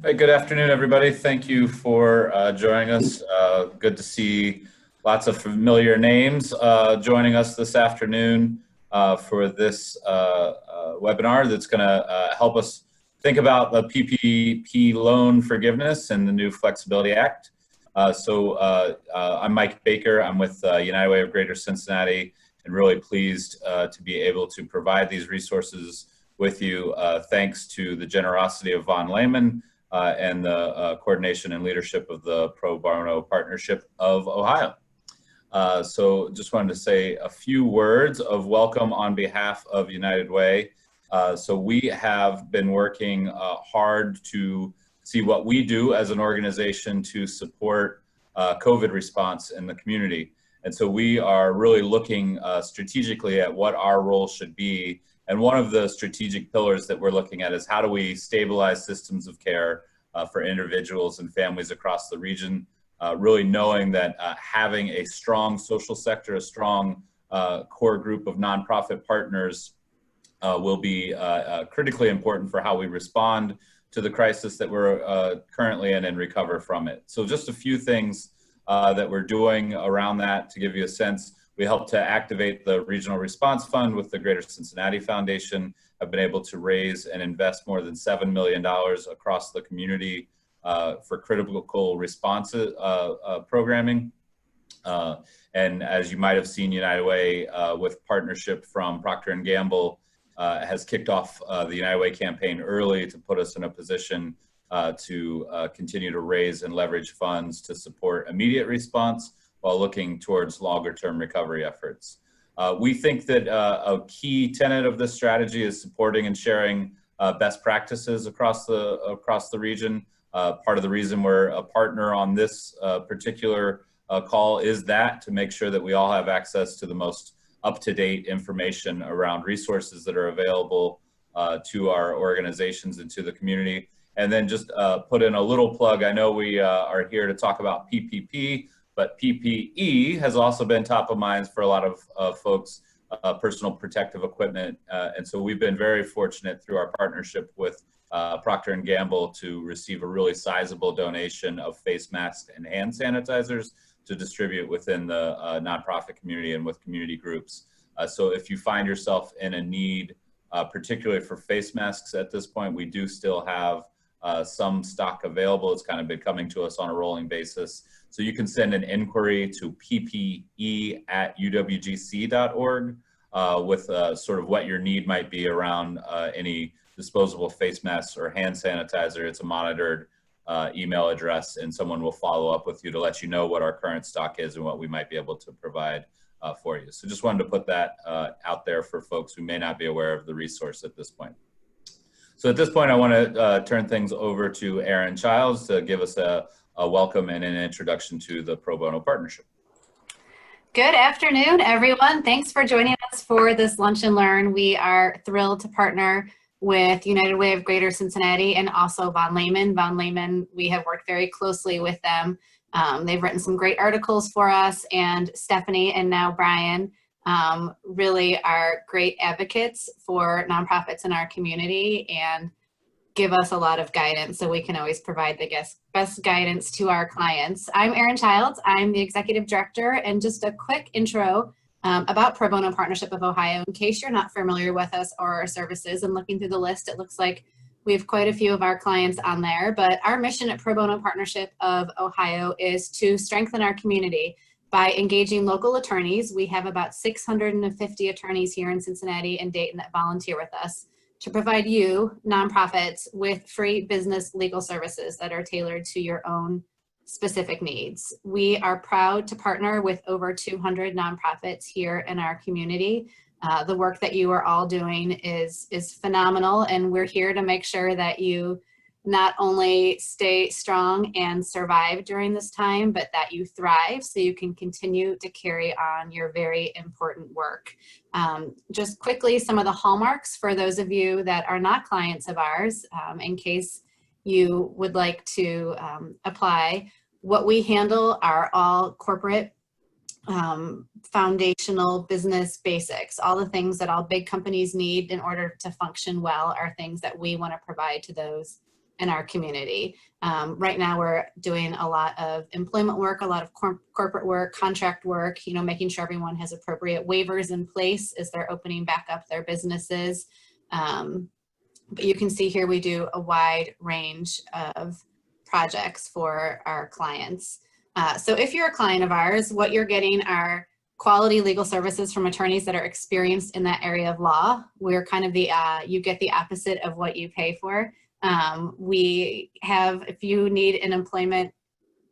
Hey, good afternoon, everybody. Thank you for joining us. Good to see lots of familiar names joining us this afternoon for this webinar that's going to help us think about the PPP loan forgiveness and the new Flexibility Act. I'm Mike Baker. I'm with United Way of Greater Cincinnati, and really pleased to be able to provide these resources with you thanks to the generosity of Von Lehman and the coordination and leadership of the Pro Bono Partnership of Ohio. So just wanted to say a few words of welcome on behalf of United Way. So we have been working hard to see what we do as an organization to support COVID response in the community. And so we are really looking strategically at what our role should be. And one of the strategic pillars that we're looking at is how do we stabilize systems of care for individuals and families across the region, really knowing that having a strong social sector, a strong core group of nonprofit partners will be critically important for how we respond to the crisis that we're currently in and recover from it. So just a few things that we're doing around that to give you a sense. We help to activate the Regional Response Fund with the Greater Cincinnati Foundation. Have been able to raise and invest more than $7 million across the community for critical response programming. And as you might have seen, United Way with partnership from Procter & Gamble has kicked off the United Way campaign early to put us in a position to continue to raise and leverage funds to support immediate response while looking towards longer term recovery efforts. We think that a key tenet of this strategy is supporting and sharing best practices across the region. Part of the reason we're a partner on this particular call is that to make sure that we all have access to the most up-to-date information around resources that are available to our organizations and to the community. And then just put in a little plug. I know we are here to talk about PPP, but PPE has also been top of mind for a lot of folks, personal protective equipment. And so we've been very fortunate through our partnership with Procter & Gamble to receive a really sizable donation of face masks and hand sanitizers to distribute within the nonprofit community and with community groups. So if you find yourself in a need, particularly for face masks at this point, we do still have some stock available. It's kind of been coming to us on a rolling basis. So you can send an inquiry to ppe@uwgc.org with sort of what your need might be around any disposable face masks or hand sanitizer. It's a monitored email address, and someone will follow up with you to let you know what our current stock is and what we might be able to provide for you. So just wanted to put that out there for folks who may not be aware of the resource at this point. So at this point, I want to turn things over to Erin Childs to give us a welcome and an introduction to the Pro Bono Partnership. Good afternoon, everyone. Thanks for joining us for this Lunch and Learn. We are thrilled to partner with United Way of Greater Cincinnati and also Von Lehman. Von Lehman, we have worked very closely with them. They've written some great articles for us, and Stephanie and now Brian really are great advocates for nonprofits in our community and give us a lot of guidance so we can always provide the best guidance to our clients. I'm Erin Childs. I'm the Executive Director, and just a quick intro about Pro Bono Partnership of Ohio in case you're not familiar with us or our services. And looking through the list, it looks like we have quite a few of our clients on there, but our mission at Pro Bono Partnership of Ohio is to strengthen our community by engaging local attorneys. We have about 650 attorneys here in Cincinnati and Dayton that volunteer with us to provide you, nonprofits, with free business legal services that are tailored to your own specific needs. We are proud to partner with over 200 nonprofits here in our community. The work that you are all doing is phenomenal, and we're here to make sure that you not only stay strong and survive during this time, but that you thrive so you can continue to carry on your very important work. Just quickly, some of the hallmarks for those of you that are not clients of ours, in case you would like to apply. What we handle are all corporate foundational business basics. All the things that all big companies need in order to function well are things that we want to provide to those in our community. Right now we're doing a lot of employment work, a lot of corporate work, contract work, making sure everyone has appropriate waivers in place as they're opening back up their businesses. But you can see here we do a wide range of projects for our clients. So if you're a client of ours, what you're getting are quality legal services from attorneys that are experienced in that area of law. We're kind of you get the opposite of what you pay for. We have, if you need an employment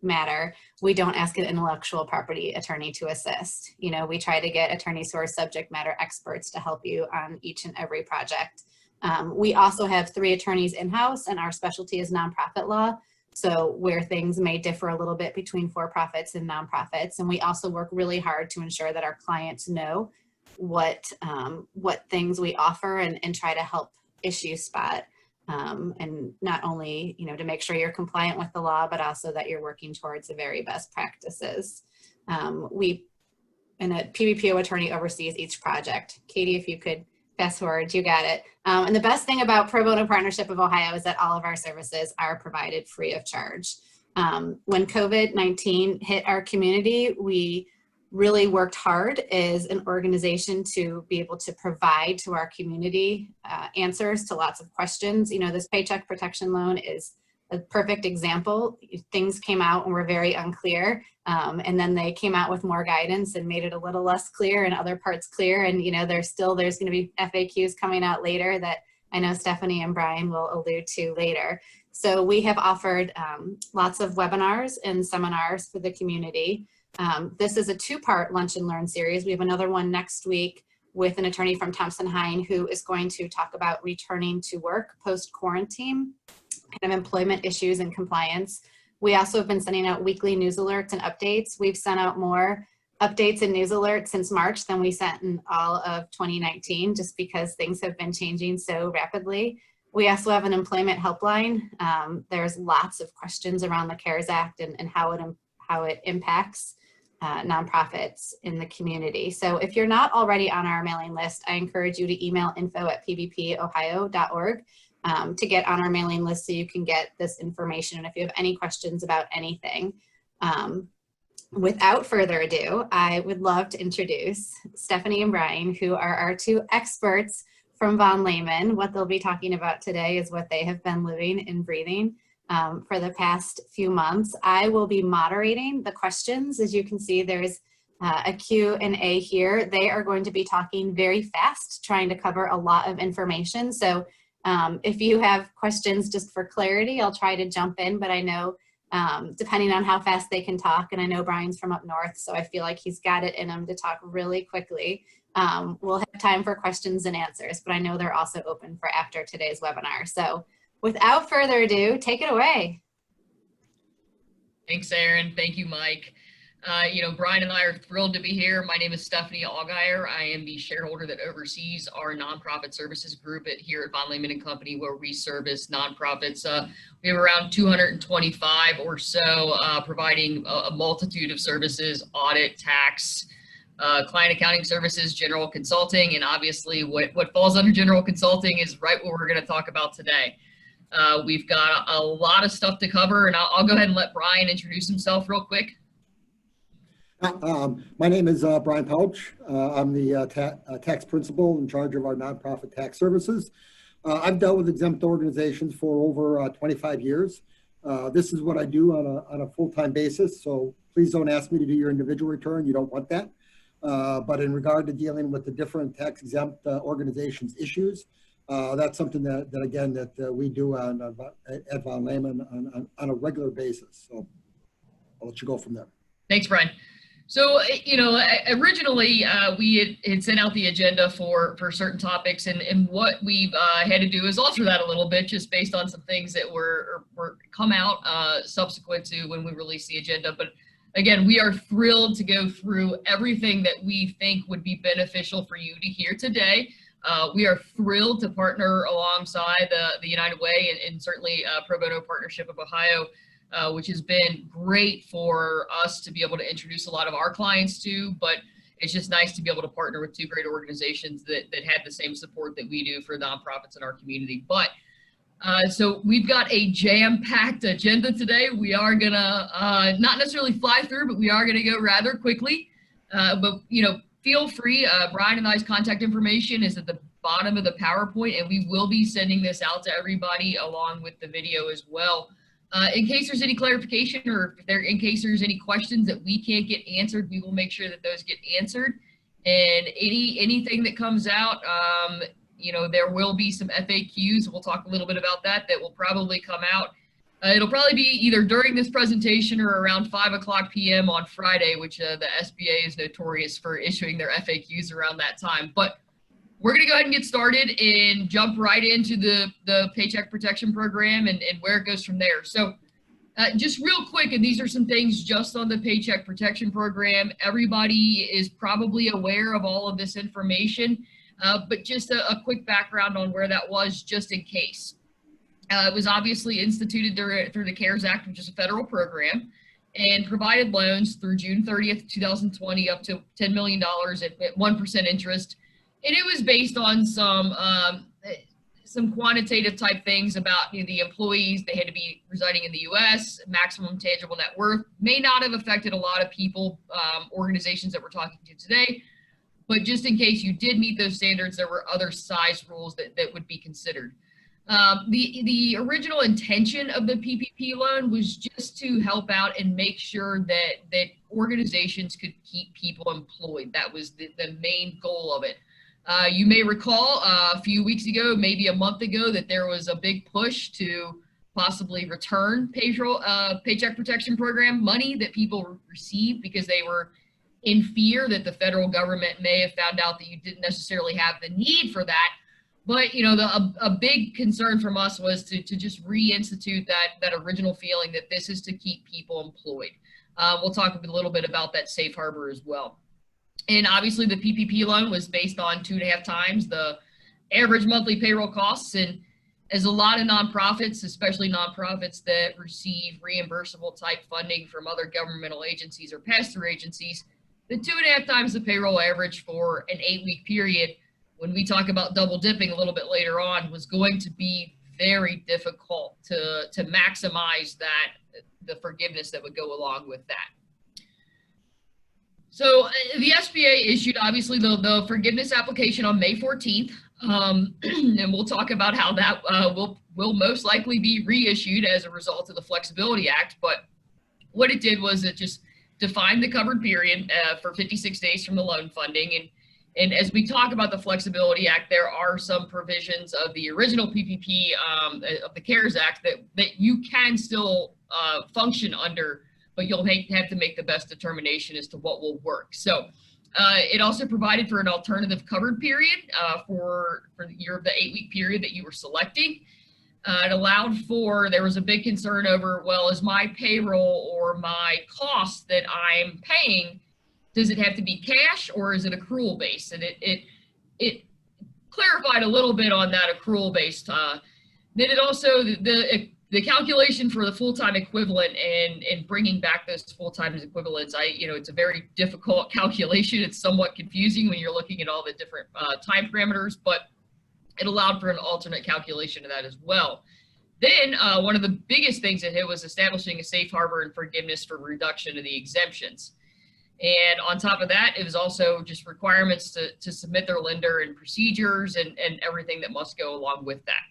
matter, we don't ask an intellectual property attorney to assist. We try to get attorneys who are subject matter experts to help you on each and every project. We also have 3 attorneys in-house, and our specialty is nonprofit law. So where things may differ a little bit between for-profits and nonprofits. And we also work really hard to ensure that our clients know what things we offer and try to help issue spot. And not only, to make sure you're compliant with the law, but also that you're working towards the very best practices. And a PPPO attorney oversees each project. Katie, if you could fast forward, you got it. And the best thing about Pro Bono Partnership of Ohio is that all of our services are provided free of charge. When COVID-19 hit our community, we really worked hard as an organization to be able to provide to our community answers to lots of questions. This paycheck protection loan is a perfect example. Things came out and were very unclear, and then they came out with more guidance and made it a little less clear and other parts clear. And there's going to be FAQs coming out later that I know Stephanie and Brian will allude to later. So we have offered lots of webinars and seminars for the community. This is a 2-part Lunch and Learn series. We have another one next week with an attorney from Thompson-Hein who is going to talk about returning to work post-quarantine, kind of employment issues and compliance. We also have been sending out weekly news alerts and updates. We've sent out more updates and news alerts since March than we sent in all of 2019, just because things have been changing so rapidly. We also have an employment helpline. There's lots of questions around the CARES Act and how it impacts nonprofits in the community. So if you're not already on our mailing list, I encourage you to email info@pppohio.org to get on our mailing list so you can get this information. And if you have any questions about anything, without further ado, I would love to introduce Stephanie and Brian, who are our 2 experts from Von Lehman. What they'll be talking about today is what they have been living and breathing for the past few months. I will be moderating the questions. As you can see, there's a Q&A here. They are going to be talking very fast, trying to cover a lot of information. So if you have questions just for clarity, I'll try to jump in, but I know depending on how fast they can talk, and I know Brian's from up north, so I feel like he's got it in him to talk really quickly. We'll have time for questions and answers, but I know they're also open for after today's webinar. So without further ado, take it away. Thanks, Erin. Thank you, Mike. Brian and I are thrilled to be here. My name is Stephanie Allgaier. I am the shareholder that oversees our nonprofit services group here at Von Lehman & Company, where we service nonprofits. We have around 225 or so, providing a multitude of services: audit, tax, client accounting services, general consulting, and obviously what falls under general consulting is right what we're going to talk about today. We've got a lot of stuff to cover, and I'll go ahead and let Brian introduce himself real quick. My name is Brian Pouch. I'm the tax principal in charge of our nonprofit tax services. I've dealt with exempt organizations for over 25 years. This is what I do on a full-time basis, so please don't ask me to do your individual return. You don't want that. But in regard to dealing with the different tax exempt organizations issues, that's something that we do at Von Lehman on a regular basis. So I'll let you go from there. Thanks, Brian. So, originally we had sent out the agenda for certain topics, and what we've had to do is alter that a little bit, just based on some things that were come out subsequent to when we released the agenda. But again, we are thrilled to go through everything that we think would be beneficial for you to hear today. We are thrilled to partner alongside the United Way and certainly Pro Bono Partnership of Ohio, which has been great for us to be able to introduce a lot of our clients to, but it's just nice to be able to partner with 2 great organizations that had the same support that we do for nonprofits in our community. But So we've got a jam-packed agenda today. We are gonna not necessarily fly through, but we are gonna go rather quickly. But feel free. Brian and I's contact information is at the bottom of the PowerPoint, and we will be sending this out to everybody along with the video as well. In case there's any clarification, or in case there's any questions that we can't get answered, we will make sure that those get answered. And anything that comes out, there will be some FAQs. We'll talk a little bit about that will probably come out. It'll probably be either during this presentation or around 5:00 p.m. on Friday, which the SBA is notorious for issuing their FAQs around that time. But we're going to go ahead and get started and jump right into the Paycheck Protection Program and where it goes from there. So just real quick, and these are some things just on the Paycheck Protection Program. Everybody is probably aware of all of this information. But just a quick background on where that was, just in case. It was obviously instituted through the CARES Act, which is a federal program, and provided loans through June 30th, 2020, up to $10 million at 1% interest. And it was based on some quantitative type things about the employees. They had to be residing in the U.S., maximum tangible net worth. May not have affected a lot of people, organizations that we're talking to today. But just in case you did meet those standards, there were other size rules that would be considered. The original intention of the PPP loan was just to help out and make sure that organizations could keep people employed. That was the main goal of it. You may recall a few weeks ago, maybe a month ago, that there was a big push to possibly return Paycheck Protection Program money that people received because they were in fear that the federal government may have found out that you didn't necessarily have the need for that. But, a big concern from us was to just reinstitute that original feeling that this is to keep people employed. We'll talk a little bit about that safe harbor as well. And obviously the PPP loan was based on 2.5 times the average monthly payroll costs. And as a lot of nonprofits, especially nonprofits that receive reimbursable type funding from other governmental agencies or pass-through agencies, the 2.5 times the payroll average for an 8-week period, when we talk about double dipping a little bit later on, was going to be very difficult to maximize the forgiveness that would go along with that. So the SBA issued obviously the forgiveness application on May 14th, and we'll talk about how that will most likely be reissued as a result of the Flexibility Act. But what it did was it just defined the covered period for 56 days from the loan funding. And as we talk about the Flexibility Act, there are some provisions of the original PPP of the CARES Act that you can still function under, but you'll have to make the best determination as to what will work. So it also provided for an alternative covered period for the 8-week period that you were selecting. It allowed for, there was a big concern over, well, is my payroll or my cost that I'm paying, does it have to be cash or is it accrual based? And it clarified a little bit on that accrual based. Then it also, the calculation for the full-time equivalent and bringing back those full-time equivalents, it's a very difficult calculation. It's somewhat confusing when you're looking at all the different time parameters, but it allowed for an alternate calculation of that as well. Then one of the biggest things it hit was establishing a safe harbor and forgiveness for reduction of the exemptions. And on top of that, it was also just requirements to submit their lender and procedures and everything that must go along with that.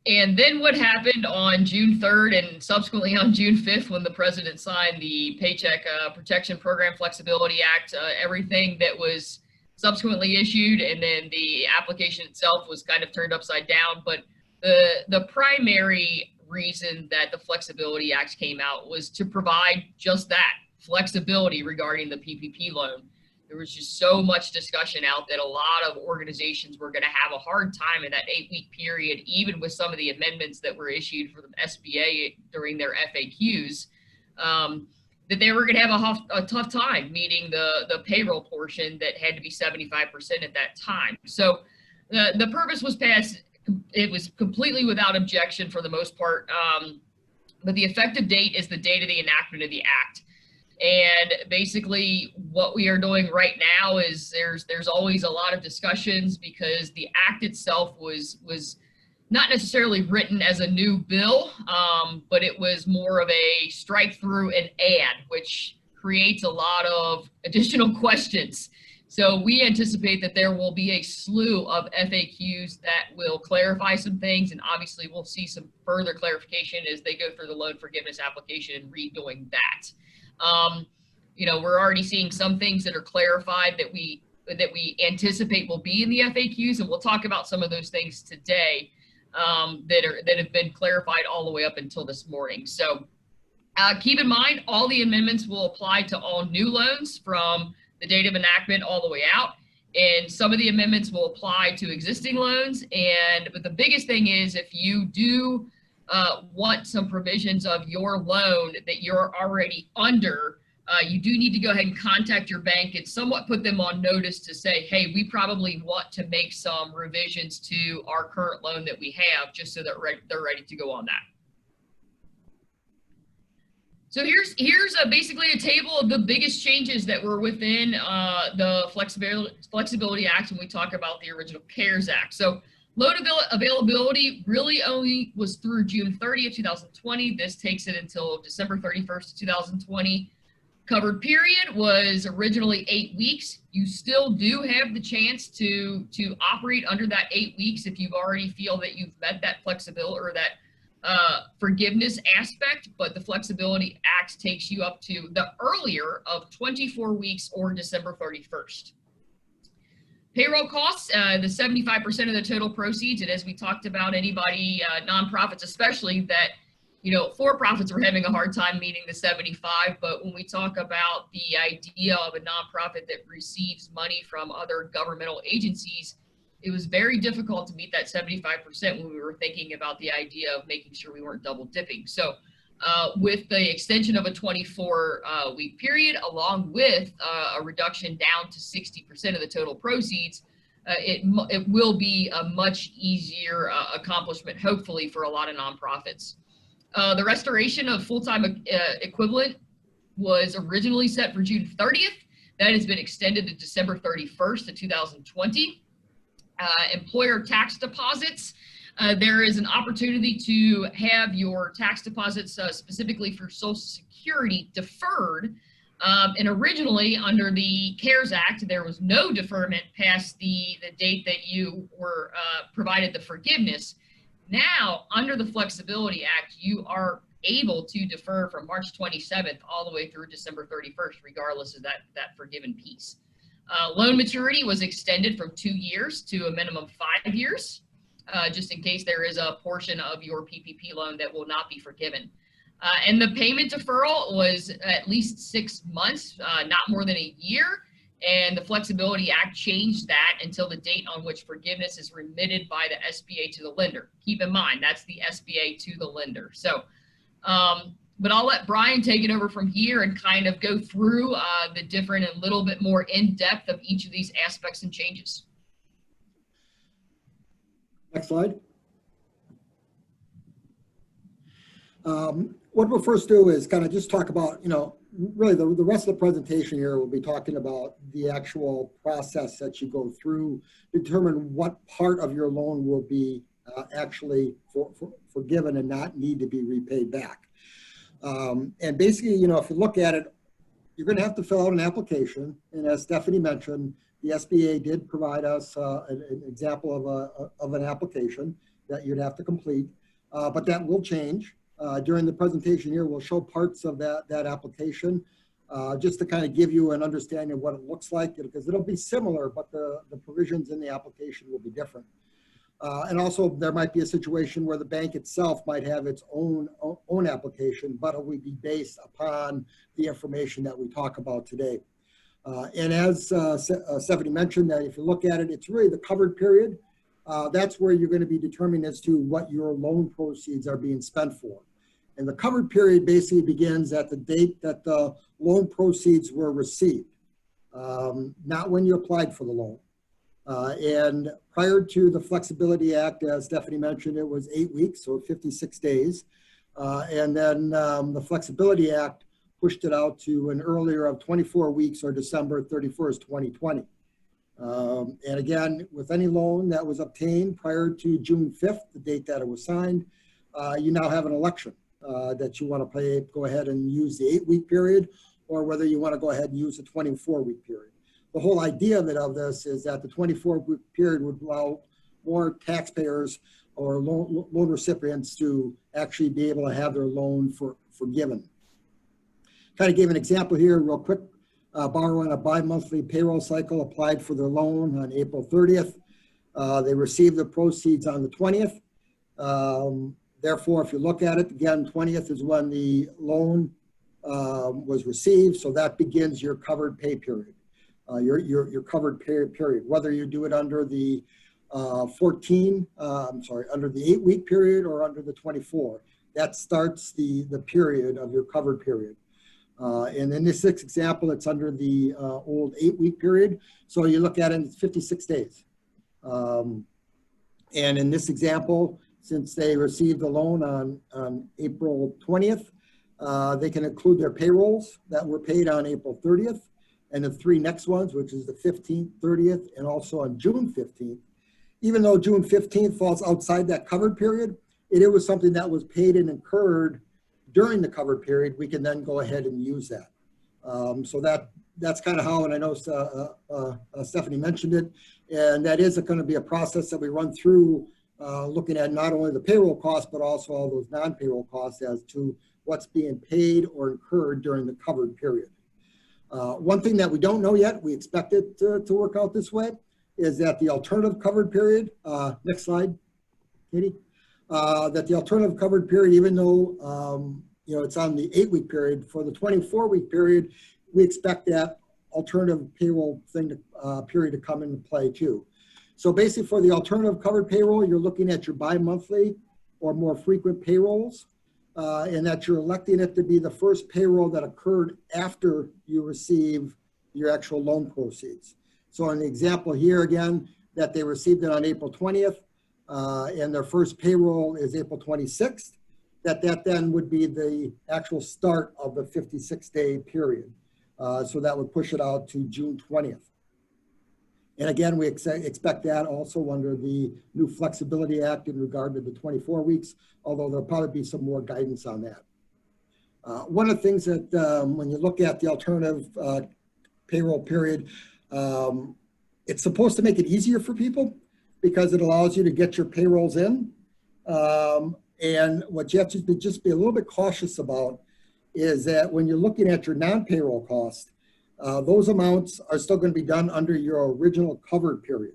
And then what happened on June 3rd and subsequently on June 5th when the president signed the Paycheck Protection Program Flexibility Act, everything that was subsequently issued and then the application itself was kind of turned upside down. But the primary reason that the Flexibility Act came out was to provide just that, flexibility regarding the PPP loan. There was just so much discussion out that a lot of organizations were going to have a hard time in that 8-week period, even with some of the amendments that were issued for the SBA during their FAQs, that they were going to have a tough time meeting the payroll portion that had to be 75% at that time. So the purpose was passed. It was completely without objection for the most part, but the effective date is the date of the enactment of the act. And basically what we are doing right now is there's always a lot of discussions because the act itself was not necessarily written as a new bill, but it was more of a strike through and add, which creates a lot of additional questions. So we anticipate that there will be a slew of FAQs that will clarify some things, and obviously we'll see some further clarification as they go through the loan forgiveness application and redoing that. You know, we're already seeing some things that are clarified that we anticipate will be in the FAQs, and we'll talk about some of those things today that have been clarified all the way up until this morning. So keep in mind, all the amendments will apply to all new loans from the date of enactment all the way out. And some of the amendments will apply to existing loans. But the biggest thing is if you do want some provisions of your loan that you're already under, you do need to go ahead and contact your bank and somewhat put them on notice to say, hey, we probably want to make some revisions to our current loan that we have, just so that they're ready to go on that. So here's basically a table of the biggest changes that were within the Flexibility Act when we talk about the original CARES Act. So loan availability really only was through June 30th, 2020. This takes it until December 31st, 2020. Covered period was originally 8 weeks. You still do have the chance to operate under that 8 weeks if you've already feel that you've met that flexibility or that forgiveness aspect, but the Flexibility Act takes you up to the earlier of 24 weeks or December 31st. Payroll costs, the 75% of the total proceeds, and as we talked about, anybody, nonprofits especially, that, you know, for-profits were having a hard time meeting the 75, but when we talk about the idea of a nonprofit that receives money from other governmental agencies, it was very difficult to meet that 75% when we were thinking about the idea of making sure we weren't double dipping. So with the extension of a 24-week period, along with a reduction down to 60% of the total proceeds, it will be a much easier accomplishment, hopefully, for a lot of nonprofits. The restoration of full-time equivalent was originally set for June 30th. That has been extended to December 31st of 2020. Employer tax deposits. There is an opportunity to have your tax deposits specifically for Social Security deferred. And originally under the CARES Act, there was no deferment past the date that you were provided the forgiveness. Now, under the Flexibility Act, you are able to defer from March 27th all the way through December 31st, regardless of that forgiven piece. Loan maturity was extended from 2 years to a minimum 5 years, just in case there is a portion of your PPP loan that will not be forgiven. And the payment deferral was at least 6 months, not more than a year. And the Flexibility Act changed that until the date on which forgiveness is remitted by the SBA to the lender. Keep in mind, that's the SBA to the lender. So, but I'll let Brian take it over from here and kind of go through the different and a little bit more in depth of each of these aspects and changes. Next slide. What we'll first do is kind of just talk about, you know, really the rest of the presentation here will be talking about the actual process that you go through, determine what part of your loan will be actually forgiven and not need to be repaid back. And basically, you know, if you look at it, you're going to have to fill out an application. And as Stephanie mentioned, the SBA did provide us an example of an application that you'd have to complete, but that will change. During the presentation here, we'll show parts of that application just to kind of give you an understanding of what it looks like, because it'll be similar, but the provisions in the application will be different. And also there might be a situation where the bank itself might have its own application, but it will be based upon the information that we talk about today. And as Stephanie mentioned, that if you look at it, it's really the covered period. That's where you're going to be determining as to what your loan proceeds are being spent for. And the covered period basically begins at the date that the loan proceeds were received, not when you applied for the loan. And prior to the Flexibility Act, as Stephanie mentioned, it was 8 weeks, so 56 days. And then the Flexibility Act pushed it out to an earlier of 24 weeks or December 31st, 2020. And again, with any loan that was obtained prior to June 5th, the date that it was signed, you now have an election that you want to go ahead and use the 8-week period, or whether you want to go ahead and use the 24-week period. The whole idea of this is that the 24-week period would allow more taxpayers or loan recipients to actually be able to have their loan forgiven. Kind of gave an example here real quick. Borrower on a bi-monthly payroll cycle applied for their loan on April 30th. They received the proceeds on the 20th. Therefore, if you look at it, again, 20th is when the loan was received, so that begins your covered pay period. Your covered pay period, whether you do it under the under the 8-week period or under the 24, that starts the period of your covered period. And in this example, it's under the old 8-week period. So you look at it, it's 56 days. And in this example, since they received the loan on April 20th, they can include their payrolls that were paid on April 30th and the 3 next ones, which is the 15th, 30th, and also on June 15th. Even though June 15th falls outside that covered period, it was something that was paid and incurred during the covered period. We can then go ahead and use that. So that's kind of how, and I know Stephanie mentioned it, and that is going to be a process that we run through, looking at not only the payroll costs, but also all those non-payroll costs as to what's being paid or incurred during the covered period. One thing that we don't know yet, we expect it to work out this way, is that the alternative covered period, next slide, Katie, that the alternative covered period, even though it's on the 8-week period, for the 24-week period, we expect that alternative payroll period to come into play too. So basically for the alternative covered payroll, you're looking at your bi-monthly or more frequent payrolls, and that you're electing it to be the first payroll that occurred after you receive your actual loan proceeds. So in the example here again, that they received it on April 20th, and their first payroll is April 26th, that then would be the actual start of the 56-day period. So that would push it out to June 20th. And again, we expect that also under the new Flexibility Act in regard to the 24 weeks, although there'll probably be some more guidance on that. One of the things that when you look at the alternative payroll period, it's supposed to make it easier for people because it allows you to get your payrolls in. And what you have to just be a little bit cautious about is that when you're looking at your non-payroll costs, those amounts are still going to be done under your original covered period.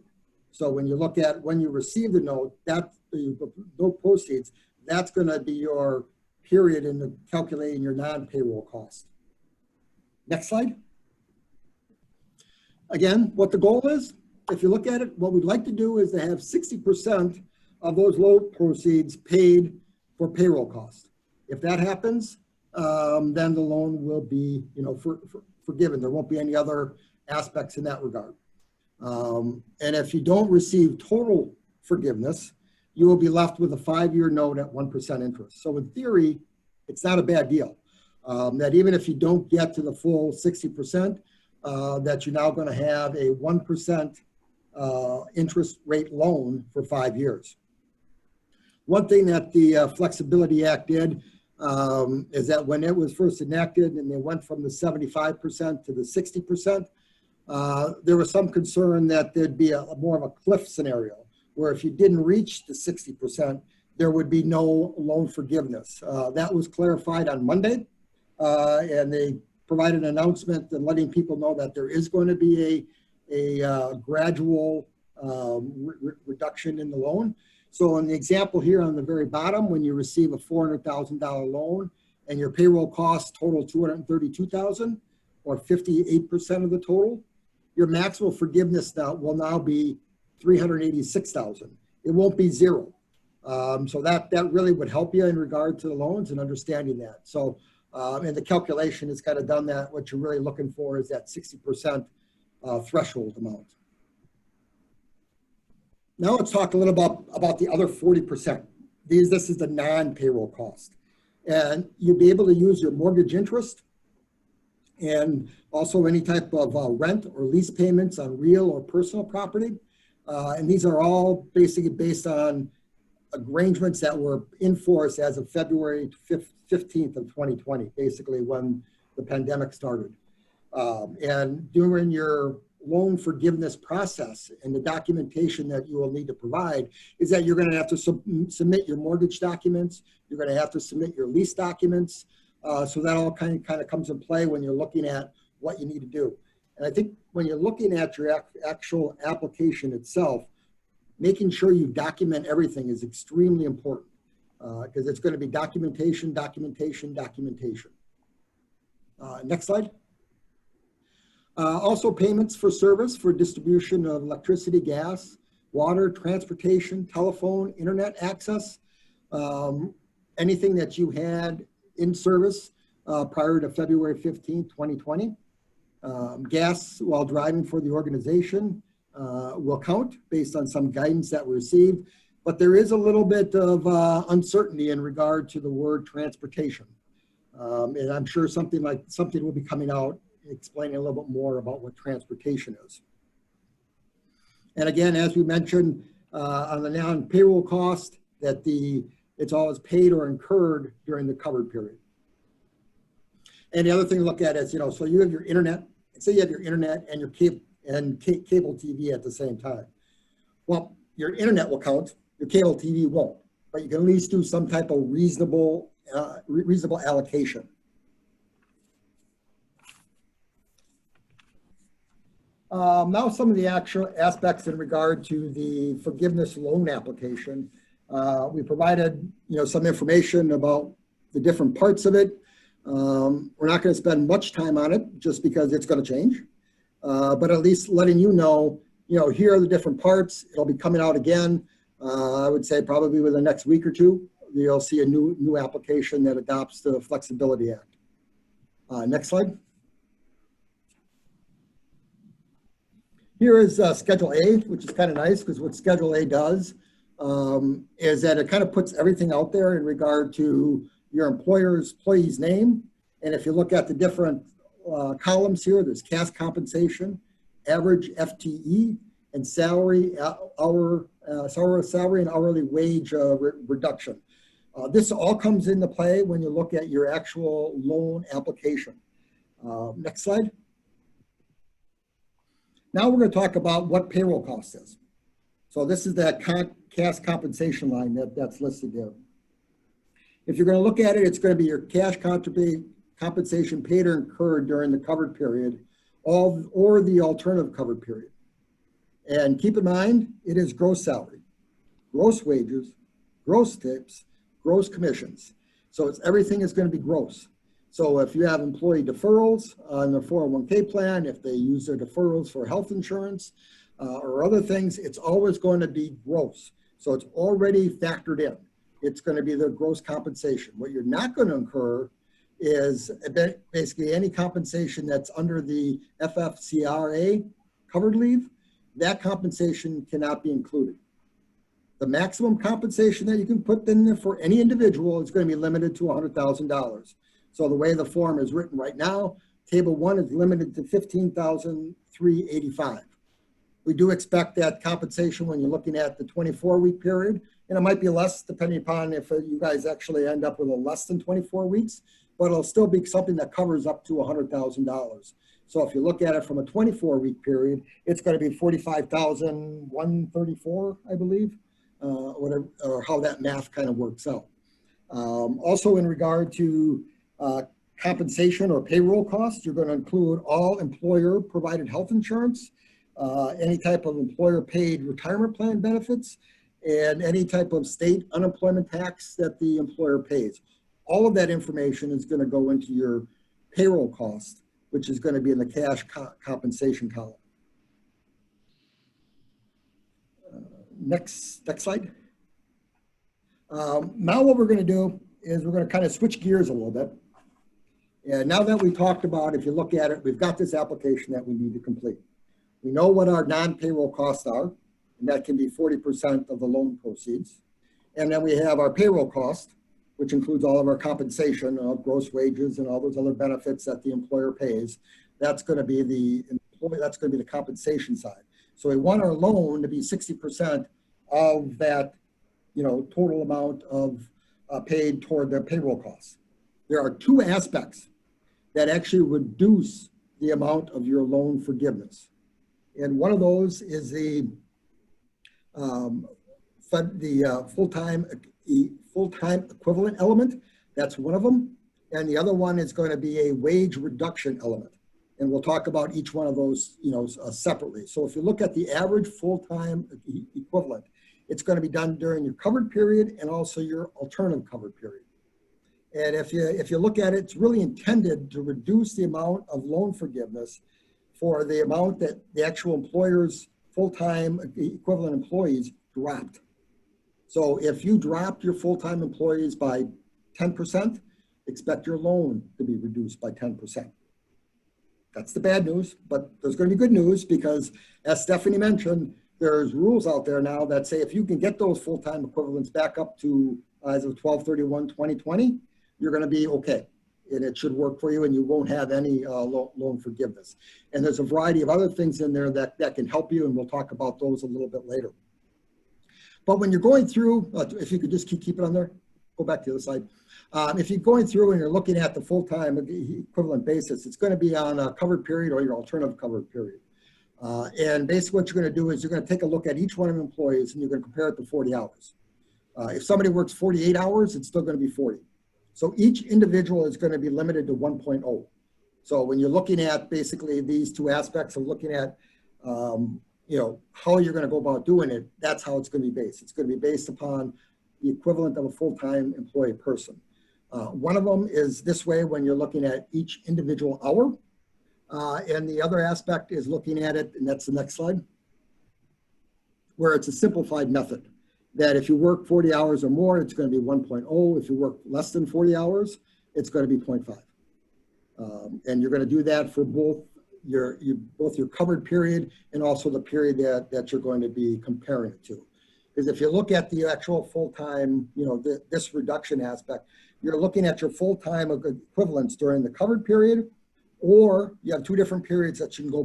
So when you look at when you receive the note, no proceeds, that's going to be your period in calculating your non-payroll cost. Next slide. Again, what the goal is, if you look at it, what we'd like to do is to have 60% of those loan proceeds paid for payroll costs. If that happens, then the loan will be, forgiven. There won't be any other aspects in that regard. And if you don't receive total forgiveness, you will be left with a 5-year note at 1% interest. So in theory, it's not a bad deal. That even if you don't get to the full 60%, that you're now going to have a 1% interest rate loan for 5 years. One thing that the Flexibility Act did is that when it was first enacted and they went from the 75% to the 60%, there was some concern that there'd be more of a cliff scenario where if you didn't reach the 60%, there would be no loan forgiveness. That was clarified on Monday, and they provided an announcement and letting people know that there is going to be a gradual reduction in the loan. So in the example here on the very bottom, when you receive a $400,000 loan and your payroll costs total $232,000 or 58% of the total, your maximum forgiveness now will now be $386,000. It won't be zero. So that really would help you in regard to the loans and understanding that. So and the calculation is kind of done that. What you're really looking for is that 60% threshold amount. Now let's talk a little about the other 40%. This is the non-payroll cost. And you'll be able to use your mortgage interest and also any type of rent or lease payments on real or personal property. And these are all basically based on arrangements that were in force as of February 15th of 2020, basically when the pandemic started. And during your loan forgiveness process and the documentation that you will need to provide is that you're going to have to submit your mortgage documents. You're going to have to submit your lease documents. So that all kind of comes in play when you're looking at what you need to do. And I think when you're looking at your actual application itself, making sure you document everything is extremely important because it's going to be documentation, documentation, documentation. Next slide. Also payments for service for distribution of electricity, gas, water, transportation, telephone, internet access, anything that you had in service prior to February 15, 2020. Gas while driving for the organization will count based on some guidance that we received, but there is a little bit of uncertainty in regard to the word transportation. And I'm sure something will be coming out explaining a little bit more about what transportation is. And again, as we mentioned on the non-payroll cost, that it's always paid or incurred during the covered period. And the other thing to look at is, so you have your internet, say you have your internet and your cable TV at the same time. Well, your internet will count, your cable TV won't, but you can at least do some type of reasonable allocation. Now some of the actual aspects in regard to the forgiveness loan application. We provided some information about the different parts of it. We're not going to spend much time on it just because it's going to change, but at least letting you know, here are the different parts. It'll be coming out again. I would say probably within the next week or two, you'll see a new application that adopts the Flexibility Act. Next slide. Here is Schedule A, which is kind of nice because what Schedule A does is that it kind of puts everything out there in regard to your employee's name. And if you look at the different columns here, there's cash compensation, average FTE, and salary and hourly wage reduction. This all comes into play when you look at your actual loan application. Next slide. Now we're going to talk about what payroll cost is. So this is that cash compensation line that's listed there. If you're going to look at it, it's going to be your cash compensation paid or incurred during the covered period or the alternative covered period. And keep in mind, it is gross salary, gross wages, gross tips, gross commissions. So everything is going to be gross. So if you have employee deferrals on their 401k plan, if they use their deferrals for health insurance or other things, it's always going to be gross. So it's already factored in. It's going to be their gross compensation. What you're not going to incur is basically any compensation that's under the FFCRA covered leave. That compensation cannot be included. The maximum compensation that you can put in there for any individual is going to be limited to $100,000. So the way the form is written right now, Table 1 is limited to $15,385. We do expect that compensation when you're looking at the 24-week period, and it might be less depending upon if you guys actually end up with a less than 24 weeks, but it'll still be something that covers up to $100,000. So if you look at it from a 24-week period, it's going to be $45,134, I believe, whatever, or how that math kind of works out. Also in regard to compensation or payroll costs, you're going to include all employer provided health insurance, any type of employer paid retirement plan benefits, and any type of state unemployment tax that the employer pays. All of that information is going to go into your payroll cost, which is going to be in the cash compensation column. Next slide. Now what we're going to do is we're going to kind of switch gears a little bit. And now that we talked about, if you look at it, we've got this application that we need to complete. We know what our non-payroll costs are, and that can be 40% of the loan proceeds. And then we have our payroll cost, which includes all of our compensation, gross wages, and all those other benefits that the employer pays. That's going to be the compensation side. So we want our loan to be 60% of that, total amount of paid toward the payroll costs. There are two aspects that actually reduce the amount of your loan forgiveness. And one of those is the full-time equivalent element. That's one of them. And the other one is going to be a wage reduction element. And we'll talk about each one of those, separately. So if you look at the average full-time equivalent, it's going to be done during your covered period and also your alternative covered period. And if you look at it, it's really intended to reduce the amount of loan forgiveness for the amount that the actual employer's full-time equivalent employees dropped. So if you dropped your full-time employees by 10%, expect your loan to be reduced by 10%. That's the bad news, but there's going to be good news because, as Stephanie mentioned, there's rules out there now that say if you can get those full-time equivalents back up to as of 12/31/2020, you're going to be okay. And it should work for you and you won't have any loan forgiveness. And there's a variety of other things in there that can help you, and we'll talk about those a little bit later. But when you're going through, if you could just keep it on there, go back to the other side. If you're going through and you're looking at the full-time equivalent basis, it's going to be on a covered period or your alternative covered period. And basically what you're going to do is you're going to take a look at each one of the employees and you're going to compare it to 40 hours. If somebody works 48 hours, it's still going to be 40. So each individual is going to be limited to 1.0. So when you're looking at basically these two aspects of looking at, how you're going to go about doing it, that's how it's going to be based. It's going to be based upon the equivalent of a full-time employee person. One of them is this way when you're looking at each individual hour. And the other aspect is looking at it, and that's the next slide, where it's a simplified method. That if you work 40 hours or more, it's going to be 1.0. If you work less than 40 hours, it's going to be 0.5. And you're going to do that for both your covered period and also the period that you're going to be comparing it to. Because if you look at the actual full-time, this reduction aspect, you're looking at your full-time equivalents during the covered period, or you have two different periods that you can go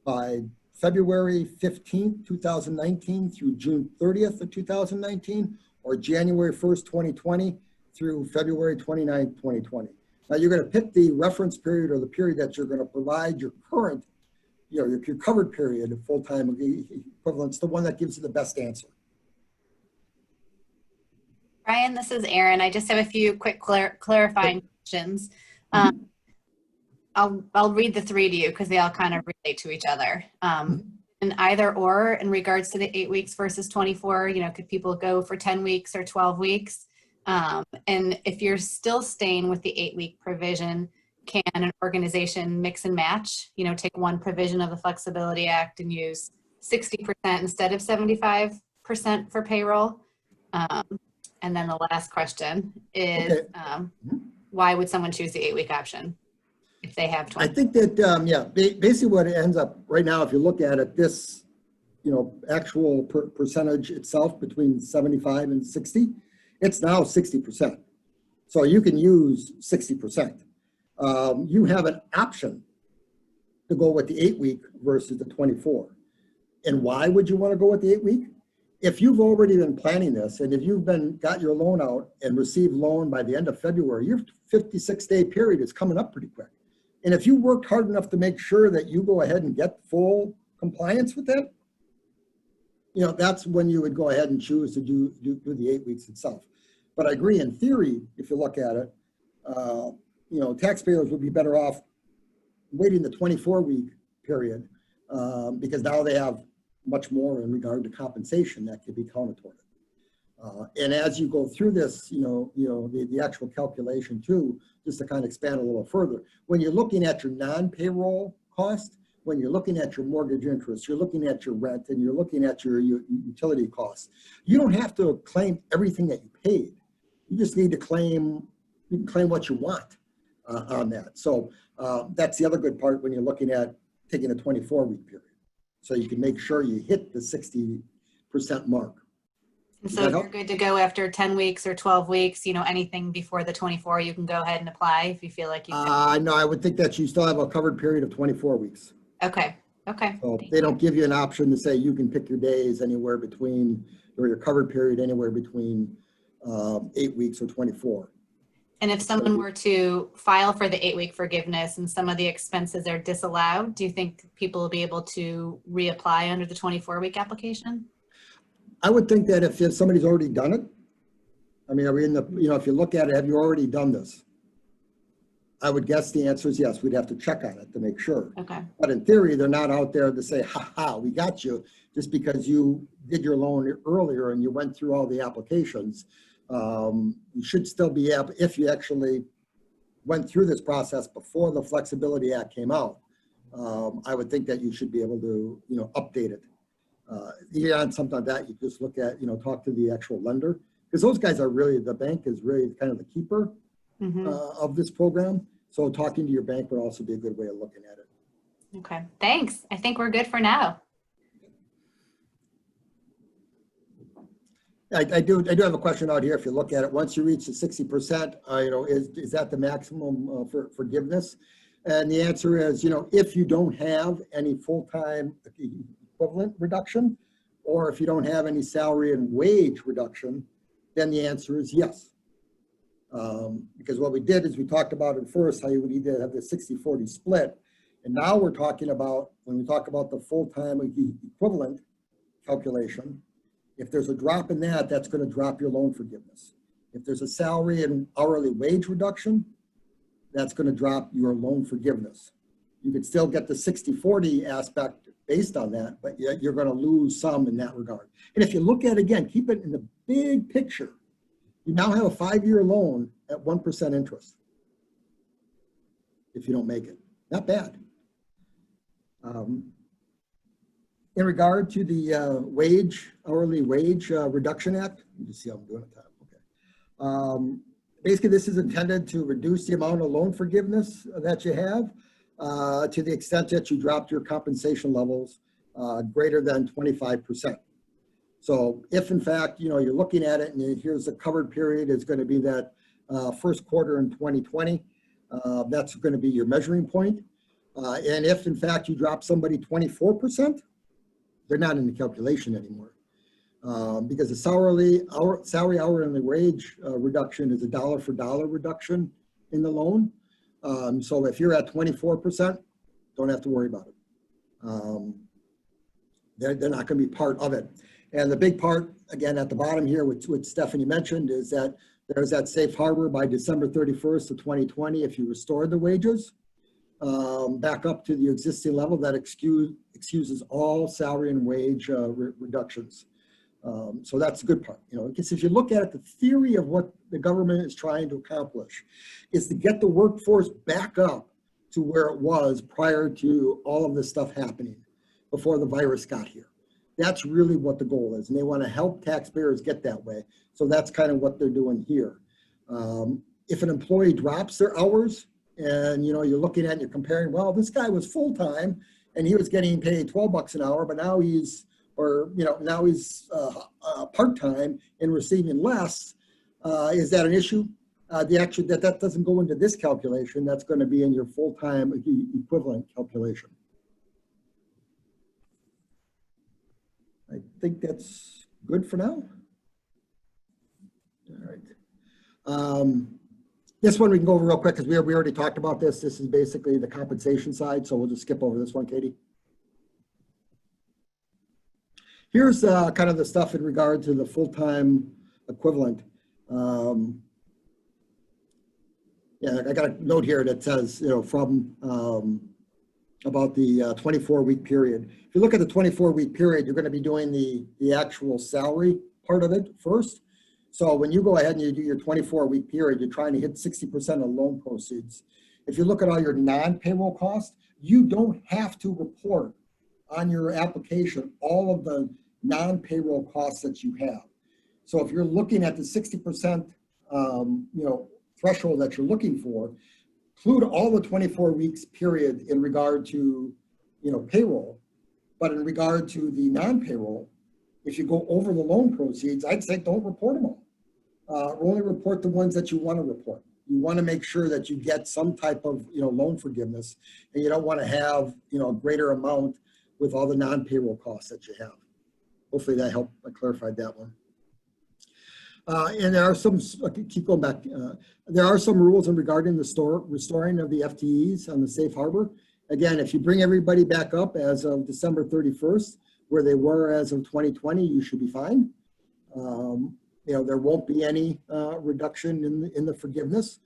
by February 15th, 2019 through June 30th of 2019, or January 1st, 2020 through February 29th, 2020. Now you're going to pick the reference period or the period that you're going to provide your current, your covered period of full-time equivalents, the one that gives you the best answer. Brian, this is Erin. I just have a few quick clarifying questions. I'll read the three to you because they all kind of relate to each other. And either or in regards to the 8 weeks versus 24, could people go for 10 weeks or 12 weeks? And if you're still staying with the 8-week provision, can an organization mix and match, take one provision of the Flexibility Act and use 60% instead of 75% for payroll? And then the last question is, why would someone choose the 8-week option if they have 20? I think that, basically what it ends up right now, if you look at it, this, actual percentage itself between 75 and 60, it's now 60%. So you can use 60%. You have an option to go with the 8-week versus the 24. And why would you want to go with the 8-week? If you've already been planning this, and if you've got your loan out and received loan by the end of February, your 56-day period is coming up pretty quick. And if you worked hard enough to make sure that you go ahead and get full compliance with that, that's when you would go ahead and choose to do the 8 weeks itself. But I agree, in theory, if you look at it, taxpayers would be better off waiting the 24-week period because now they have much more in regard to compensation that could be counted toward it. And as you go through this, the actual calculation too, just to kind of expand a little further, when you're looking at your non-payroll cost, when you're looking at your mortgage interest, you're looking at your rent, and you're looking at your utility costs, you don't have to claim everything that you paid. You just need to claim what you want on that. So that's the other good part when you're looking at taking a 24-week period. So you can make sure you hit the 60% mark. And Does so that if you're help? good to go after 10 weeks or 12 weeks, anything before the 24, you can go ahead and apply if you feel like you've got. No, I would think that you still have a covered period of 24 weeks. Okay. Okay. So Thank they you. don't give you an option to say you can pick your days anywhere between, or your covered period anywhere between 8 weeks or 24. And if someone were to file for the 8-week forgiveness and some of the expenses are disallowed, do you think people will be able to reapply under the 24-week application? I would think that if somebody's already done it, I mean, are we in the, if you look at it, have you already done this? I would guess the answer is yes. We'd have to check on it to make sure. Okay. But in theory, they're not out there to say, ha ha, we got you, just because you did your loan earlier and you went through all the applications. You should still be able, if you actually went through this process before the Flexibility Act came out, I would think that you should be able to, update it. On something like that, you just look at, talk to the actual lender, because those guys are really, the bank is really kind of the keeper of this program. So talking to your bank would also be a good way of looking at it. Okay. Thanks. I think we're good for now. I do have a question out here. If you look at it, once you reach the 60%, is that the maximum for forgiveness? And the answer is, if you don't have any full-time equivalent reduction, or if you don't have any salary and wage reduction, then the answer is yes. Because what we did is we talked about at first how you would need to have the 60-40 split. And now we're talking about, when we talk about the full-time equivalent calculation, if there's a drop in that, that's going to drop your loan forgiveness. If there's a salary and hourly wage reduction, that's going to drop your loan forgiveness. You could still get the 60-40 aspect based on that, but you're going to lose some in that regard. And if you look at it again, keep it in the big picture. You now have a 5-year loan at 1% interest if you don't make it. Not bad. In regard to the hourly wage reduction act, you can see how I'm doing it. Okay. Basically, this is intended to reduce the amount of loan forgiveness that you have to the extent that you dropped your compensation levels greater than 25%. So if in fact, you're looking at it and here's the covered period is going to be that first quarter in 2020, that's going to be your measuring point. And if in fact you drop somebody 24%, they're not in the calculation anymore. Because the salary hourly wage reduction is a dollar for dollar reduction in the loan. So if you're at 24%, don't have to worry about it. They're not going to be part of it. And the big part, again, at the bottom here, which Stephanie mentioned, is that there's that safe harbor by December 31st of 2020. If you restore the wages back up to the existing level, that excuses all salary and wage reductions. So that's a good part. Because if you look at it, the theory of what the government is trying to accomplish is to get the workforce back up to where it was prior to all of this stuff happening before the virus got here. That's really what the goal is. And they want to help taxpayers get that way. So that's kind of what they're doing here. If an employee drops their hours and, you're looking at it, you're comparing, well, this guy was full-time and he was getting paid $12 an hour, but now he's part-time and receiving less. Is that an issue? That doesn't go into this calculation. That's going to be in your full-time equivalent calculation. I think that's good for now. All right. This one we can go over real quick because we already talked about this. This is basically the compensation side, so we'll just skip over this one, Katie. Here's kind of the stuff in regard to the full-time equivalent. Yeah, I got a note here that says, from about the 24-week period. If you look at the 24-week period, you're going to be doing the actual salary part of it first. So when you go ahead and you do your 24-week period, you're trying to hit 60% of loan proceeds. If you look at all your non-payroll costs, you don't have to report on your application all of the non-payroll costs that you have. So if you're looking at the 60% threshold that you're looking for, include all the 24 weeks period in regard to payroll, but in regard to the non-payroll, if you go over the loan proceeds, I'd say don't report them all. Only report the ones that you want to report. You want to make sure that you get some type of, loan forgiveness, and you don't want to have, a greater amount with all the non-payroll costs that you have. Hopefully that helped. I clarified that one. And there are some, keep going back. There are some rules in regarding the restoring of the FTEs on the safe harbor. Again, if you bring everybody back up as of December 31st, where they were as of 2020, you should be fine. There won't be any reduction in the forgiveness.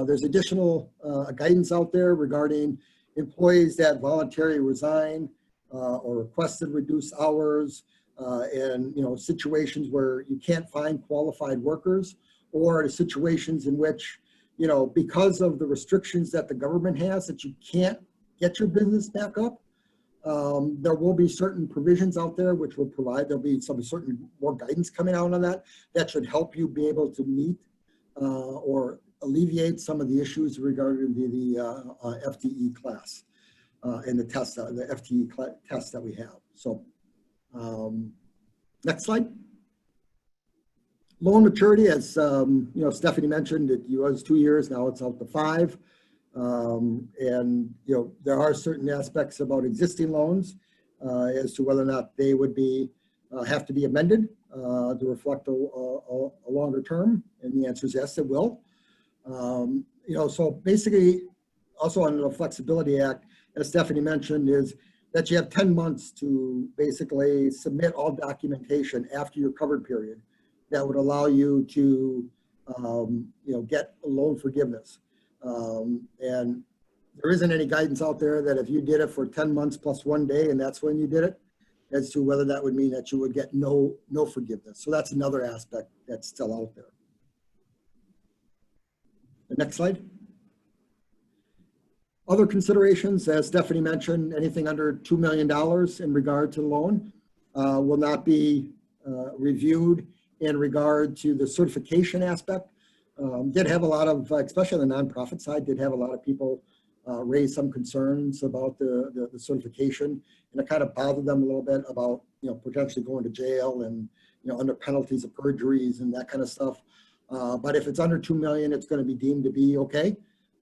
There's additional guidance out there regarding employees that voluntarily resign or requested reduced hours, and situations where you can't find qualified workers, or situations in which because of the restrictions that the government has that you can't get your business back up. There will be certain provisions out there which will provide, there'll be some certain more guidance coming out on that should help you be able to meet or alleviate some of the issues regarding the FTE class and the test, the FTE test that we have. So next slide. Loan maturity, as Stephanie mentioned, it was 2 years, now it's out to 5. And there are certain aspects about existing loans as to whether or not they would be have to be amended to reflect a longer term, and the answer is yes, it will. So basically, also under the Flexibility Act, as Stephanie mentioned, is that you have 10 months to basically submit all documentation after your covered period that would allow you to get a loan forgiveness. And there isn't any guidance out there that if you did it for 10 months plus 1 day and that's when you did it, as to whether that would mean that you would get no forgiveness. So that's another aspect that's still out there. The next slide. Other considerations, as Stephanie mentioned, anything under $2 million in regard to the loan will not be reviewed in regard to the certification aspect. Did have a lot of, especially on the nonprofit side, did have a lot of people raise some concerns about the certification, and it kind of bothered them a little bit about potentially going to jail and under penalties of perjuries and that kind of stuff. But if it's under 2 million, it's going to be deemed to be okay,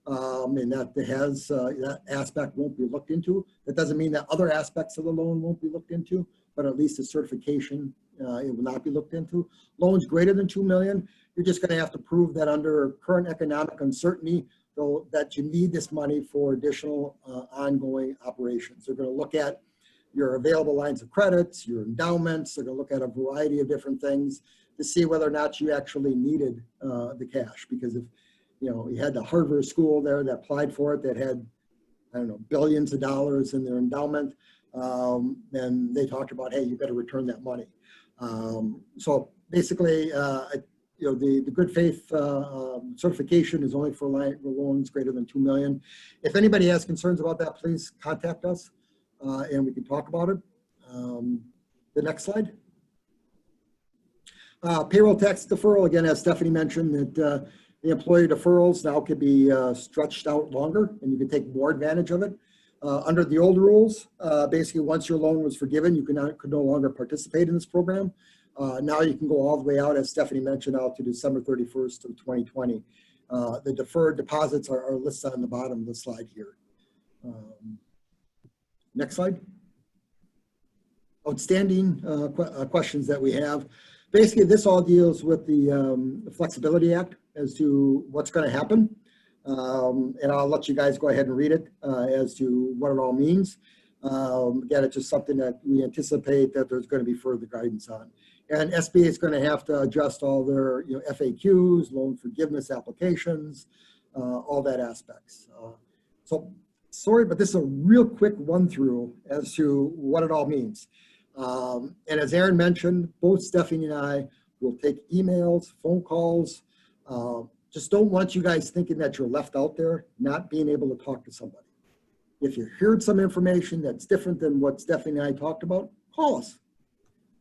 and that has that aspect won't be looked into. That doesn't mean that other aspects of the loan won't be looked into, but at least the certification it will not be looked into. Loans greater than 2 million, you're just going to have to prove that under current economic uncertainty, though, that you need this money for additional ongoing operations. They're going to look at your available lines of credits, your endowments. They're going to look at a variety of different things to see whether or not you actually needed the cash. Because if you had the Harvard school there that applied for it that had, I don't know, billions of dollars in their endowment, then they talked about, hey, you better return that money. So basically, the good faith certification is only for loans greater than 2 million. If anybody has concerns about that, please contact us and we can talk about it. The next slide. Payroll tax deferral, again, as Stephanie mentioned, that the employee deferrals now could be stretched out longer and you can take more advantage of it. Under the old rules, basically once your loan was forgiven, you could no longer participate in this program. Now you can go all the way out, as Stephanie mentioned, out to December 31st of 2020. The deferred deposits are listed on the bottom of the slide here. Next slide. Outstanding questions that we have. Basically, this all deals with the Flexibility Act as to what's going to happen. And I'll let you guys go ahead and read it as to what it all means. Again, it's just something that we anticipate that there's going to be further guidance on. And SBA is going to have to adjust all their FAQs, loan forgiveness applications, all that aspects. So sorry, but this is a real quick run through as to what it all means. And as Aaron mentioned, both Stephanie and I will take emails, phone calls. Just don't want you guys thinking that you're left out there, not being able to talk to somebody. If you heard some information that's different than what Stephanie and I talked about, call us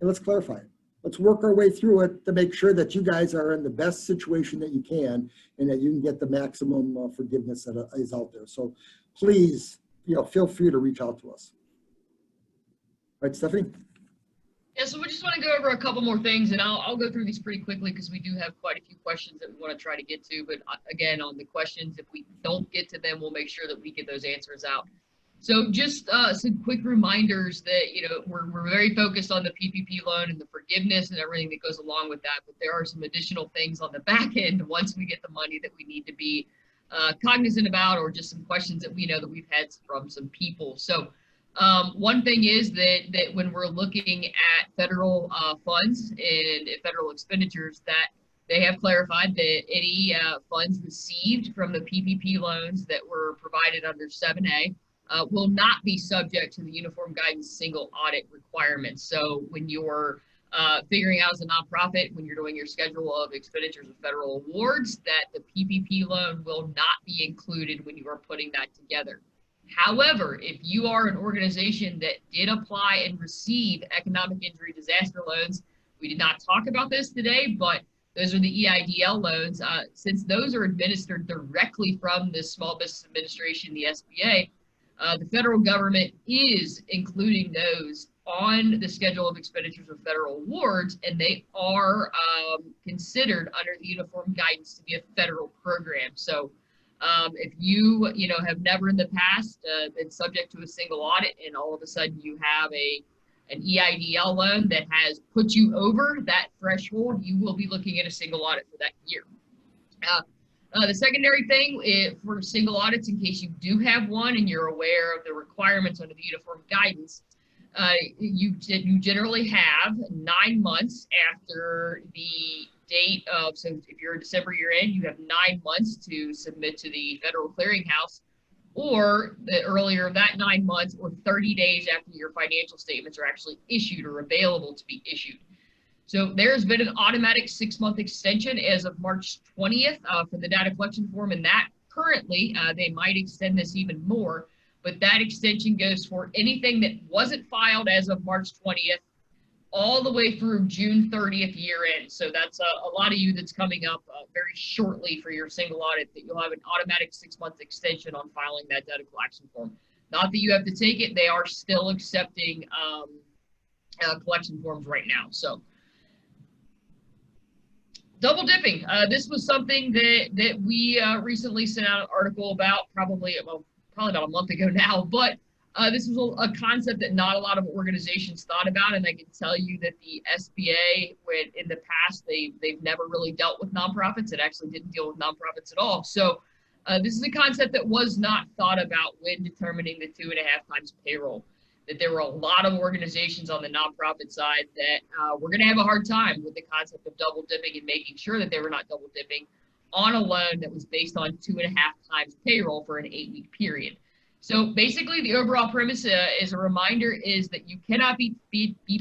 and let's clarify it. Let's work our way through it to make sure that you guys are in the best situation that you can and that you can get the maximum forgiveness that is out there. So please, feel free to reach out to us. Right, Stephanie? Yeah, so we just want to go over a couple more things, and I'll go through these pretty quickly because we do have quite a few questions that we want to try to get to. But again, on the questions, if we don't get to them, we'll make sure that we get those answers out. So just some quick reminders that, you know, we're very focused on the PPP loan and the forgiveness and everything that goes along with that. But there are some additional things on the back end once we get the money that we need to be cognizant about, or just some questions that we know that we've had from some people. So one thing is that when we're looking at federal funds and federal expenditures, that they have clarified that any funds received from the PPP loans that were provided under 7A will not be subject to the Uniform Guidance single audit requirements. So when you're figuring out as a nonprofit, when you're doing your schedule of expenditures of federal awards, that the PPP loan will not be included when you are putting that together. However, if you are an organization that did apply and receive economic injury disaster loans, we did not talk about this today, but those are the EIDL loans. Since those are administered directly from the Small Business Administration, the SBA, the federal government is including those on the schedule of expenditures of federal awards, and they are considered under the Uniform Guidance to be a federal program. So if you have never in the past been subject to a single audit, and all of a sudden you have an EIDL loan that has put you over that threshold, you will be looking at a single audit for that year. The secondary thing for single audits, in case you do have one and you're aware of the requirements under the Uniform Guidance, you generally have 9 months after the date of, so if you're a December year end, you have 9 months to submit to the Federal Clearinghouse, or the earlier of that 9 months, or 30 days after your financial statements are actually issued or available to be issued. So there's been an automatic 6-month extension as of March 20th for the data collection form, and that currently, they might extend this even more, but that extension goes for anything that wasn't filed as of March 20th all the way through June 30th year end. So that's a lot of you that's coming up very shortly for your single audit, that you'll have an automatic 6-month extension on filing that data collection form. Not that you have to take it, they are still accepting collection forms right now. So double dipping. This was something that we recently sent out an article about, probably about a month ago now, but this was a concept that not a lot of organizations thought about, and I can tell you that the SBA, when in the past, they've never really dealt with nonprofits. It actually didn't deal with nonprofits at all. So this is a concept that was not thought about when determining the 2.5 times payroll. That there were a lot of organizations on the nonprofit side that were going to have a hard time with the concept of double dipping and making sure that they were not double dipping on a loan that was based on 2.5 times payroll for an 8-week period. So basically, the overall premise is a reminder is that you cannot be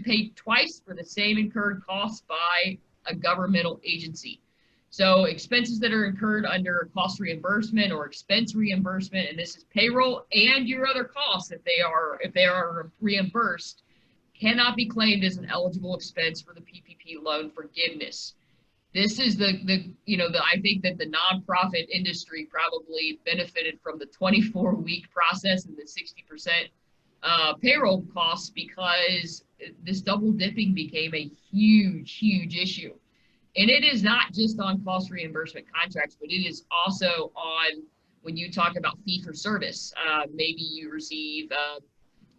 paid twice for the same incurred costs by a governmental agency. So expenses that are incurred under cost reimbursement or expense reimbursement, and this is payroll and your other costs, if they are reimbursed, cannot be claimed as an eligible expense for the PPP loan forgiveness. This is I think that the nonprofit industry probably benefited from the 24-week process and the 60% payroll costs, because this double dipping became a huge issue. And it is not just on cost reimbursement contracts, but it is also on when you talk about fee for service. Maybe you receive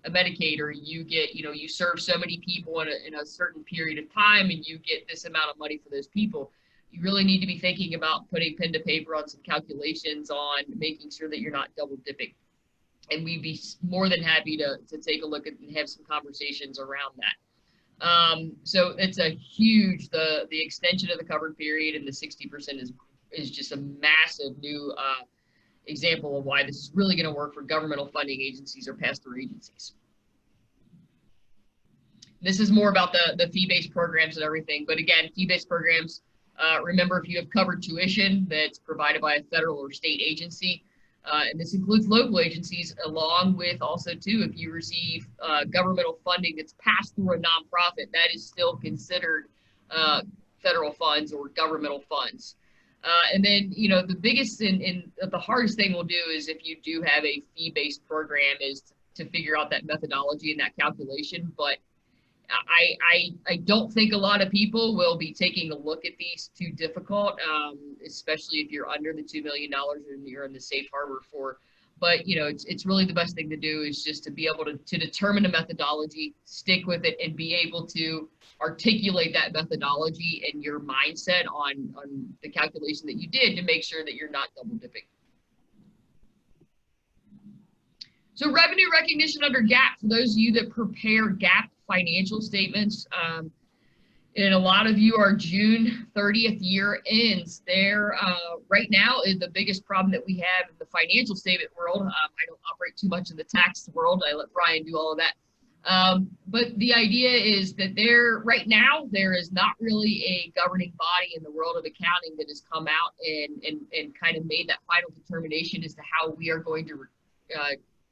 a Medicaid, or you get, you serve so many people in a certain period of time, and you get this amount of money for those people. You really need to be thinking about putting pen to paper on some calculations on making sure that you're not double dipping. And we'd be more than happy to take a look at and have some conversations around that. So it's a huge, the extension of the covered period and the 60% is just a massive new example of why this is really going to work for governmental funding agencies or pass-through agencies. This is more about the fee-based programs and everything, but again, fee-based programs, remember, if you have covered tuition that's provided by a federal or state agency, and this includes local agencies, along with also too, if you receive governmental funding that's passed through a nonprofit, that is still considered federal funds or governmental funds. And then, the biggest and the hardest thing we'll do is, if you do have a fee-based program, is to figure out that methodology and that calculation. But I don't think a lot of people will be taking a look at these too difficult, especially if you're under the $2 million and you're in the safe harbor for. But you know, it's really the best thing to do is just to be able to determine a methodology, stick with it, and be able to articulate that methodology and your mindset on the calculation that you did to make sure that you're not double dipping. So revenue recognition under GAAP, for those of you that prepare GAAP financial statements, and a lot of you are June 30th year ends there. Right now is the biggest problem that we have in the financial statement world. I don't operate too much in the tax world. I let Brian do all of that. But the idea is that right now, there is not really a governing body in the world of accounting that has come out and kind of made that final determination as to how we are going to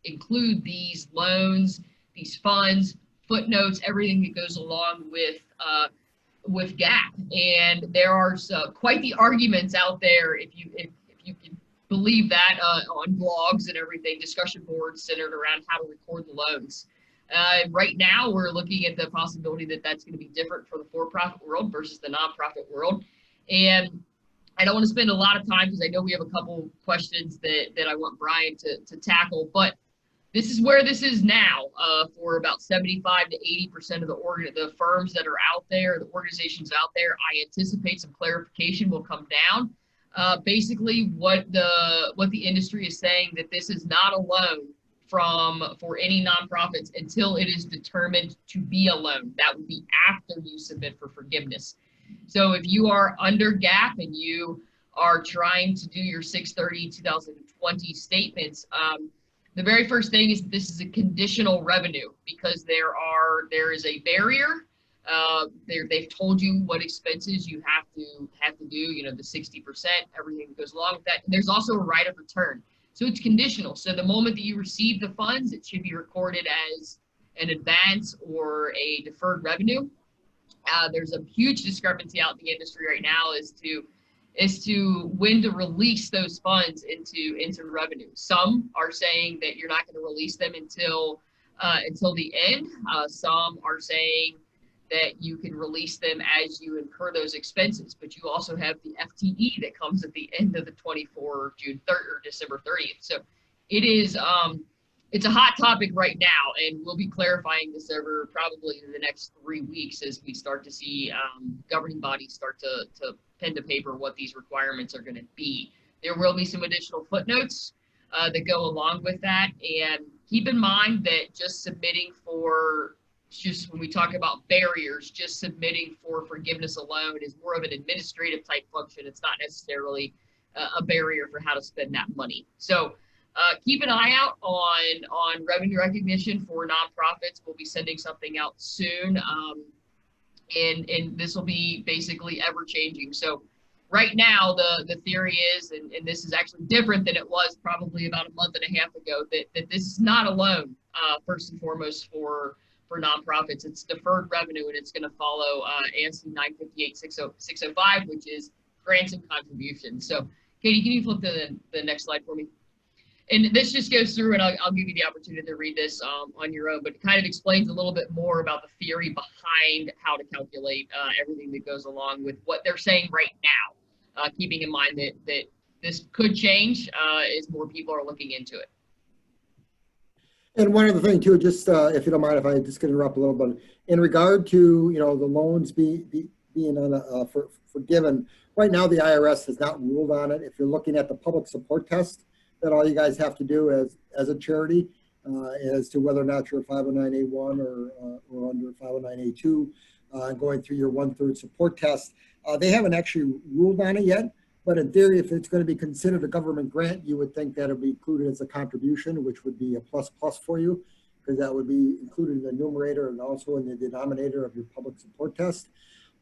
include these loans, these funds, footnotes, everything that goes along with GAAP. And there are quite the arguments out there, if you can believe that, on blogs and everything, discussion boards centered around how to record the loans. Right now, we're looking at the possibility that that's going to be different for the for-profit world versus the nonprofit world. And I don't want to spend a lot of time because I know we have a couple questions that I want Brian to tackle, but this is where this is now for about 75 to 80% of the firms that are out there, the organizations out there. I anticipate some clarification will come down. Basically, what the industry is saying, that this is not a loan for any nonprofits until it is determined to be a loan. That would be after you submit for forgiveness. So if you are under GAAP and you are trying to do your 6/30/2020 statements, the very first thing is this is a conditional revenue because there is a barrier. They've told you what expenses you have to do. You know, the 60%, everything that goes along with that. And there's also a right of return. So it's conditional. So the moment that you receive the funds, it should be recorded as an advance or a deferred revenue. There's a huge discrepancy out in the industry right now as to when to release those funds into revenue. Some are saying that you're not going to release them until the end. Some are saying that you can release them as you incur those expenses, but you also have the FTE that comes at the end of the 24 June 3rd or December 30th. So it is it's a hot topic right now, and we'll be clarifying this over probably in the next 3 weeks as we start to see governing bodies start to pen to paper what these requirements are going to be. There will be some additional footnotes that go along with that, and keep in mind that just submitting for, just when we talk about barriers, just submitting for forgiveness alone is more of an administrative type function. It's not necessarily a barrier for how to spend that money. So keep an eye out on revenue recognition for nonprofits. We'll be sending something out soon. And this will be basically ever changing. So right now, the theory is, and this is actually different than it was probably about a month and a half ago, that this is not a loan, first and foremost for nonprofits. It's deferred revenue, and it's going to follow ASC 958-605, which is grants and contributions. So Katie, can you flip to the next slide for me? And this just goes through, and I'll give you the opportunity to read this on your own, but it kind of explains a little bit more about the theory behind how to calculate everything that goes along with what they're saying right now, keeping in mind that this could change as more people are looking into it. And one other thing too, just if you don't mind, if I just could interrupt a little bit, in regard to, you know, the loans being forgiven, right now the IRS has not ruled on it. If you're looking at the public support test, that all you guys have to do as a charity as to whether or not you're a 509A1 or under 509A2, going through your 1/3 support test. They haven't actually ruled on it yet, but in theory, if it's going to be considered a government grant, you would think that it would be included as a contribution, which would be a plus for you, because that would be included in the numerator and also in the denominator of your public support test.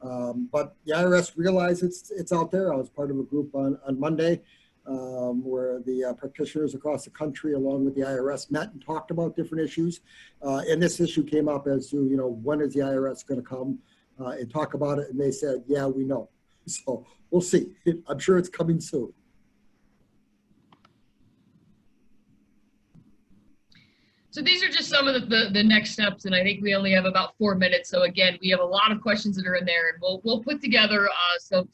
But the IRS realizes it's out there. I was part of a group on Monday where the practitioners across the country, along with the IRS, met and talked about different issues. And this issue came up as to, you know, when is the IRS going to come and talk about it? And they said, yeah, we know. So we'll see. I'm sure it's coming soon. So these are just some of the next steps, and I think we only have about 4 minutes. So again, we have a lot of questions that are in there, and we'll put together some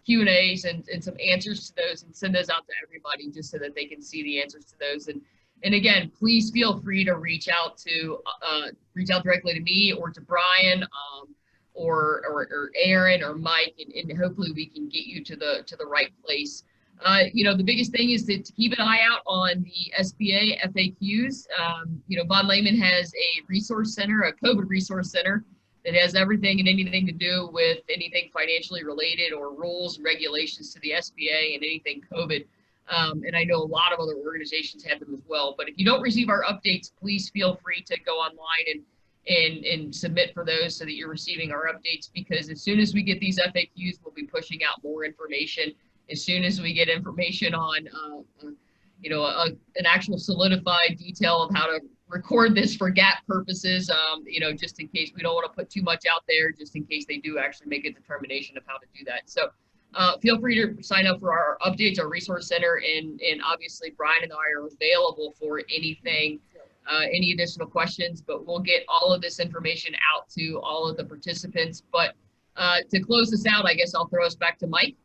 Q&As and some answers to those and send those out to everybody just so that they can see the answers to those. And again, please feel free to reach out directly to me or to Brian or Aaron or Mike, and hopefully we can get you to the right place. You know, the biggest thing is to keep an eye out on the SBA FAQs. You know, Von Lehman has a resource center, a COVID resource center that has everything and anything to do with anything financially related or rules and regulations to the SBA and anything COVID. And I know a lot of other organizations have them as well. But if you don't receive our updates, please feel free to go online and submit for those so that you're receiving our updates, because as soon as we get these FAQs, we'll be pushing out more information. As soon as we get information on, you know, an actual solidified detail of how to record this for GAAP purposes, you know, just in case we don't want to put too much out there, just in case they do actually make a determination of how to do that. So feel free to sign up for our updates, our resource center, and obviously Brian and I are available for anything, any additional questions, but we'll get all of this information out to all of the participants. But to close this out, I guess I'll throw us back to Mike.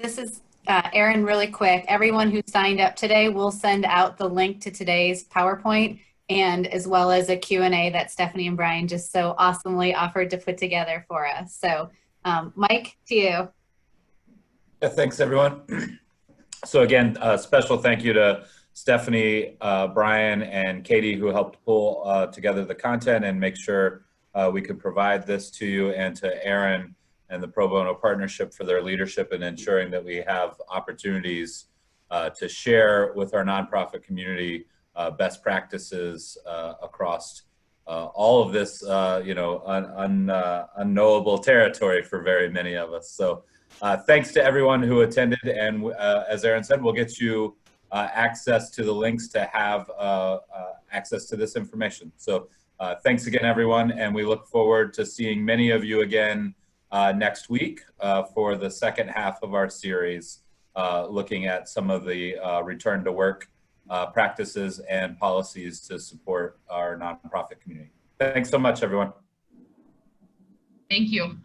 This is Erin, really quick. Everyone who signed up today, will send out the link to today's PowerPoint, and as well as a Q&A that Stephanie and Brian just so awesomely offered to put together for us. So Mike, to you. Yeah, thanks everyone. So again, special thank you to Stephanie, Brian, and Katie, who helped pull together the content and make sure we could provide this to you, and to Erin and the Pro Bono Partnership for their leadership in ensuring that we have opportunities to share with our nonprofit community best practices across all of this, you know, unknowable territory for very many of us. So thanks to everyone who attended, and as Erin said, we'll get you access to the links to have access to this information. So thanks again, everyone, and we look forward to seeing many of you again next week for the second half of our series, looking at some of the return to work practices and policies to support our nonprofit community. Thanks so much, everyone. Thank you.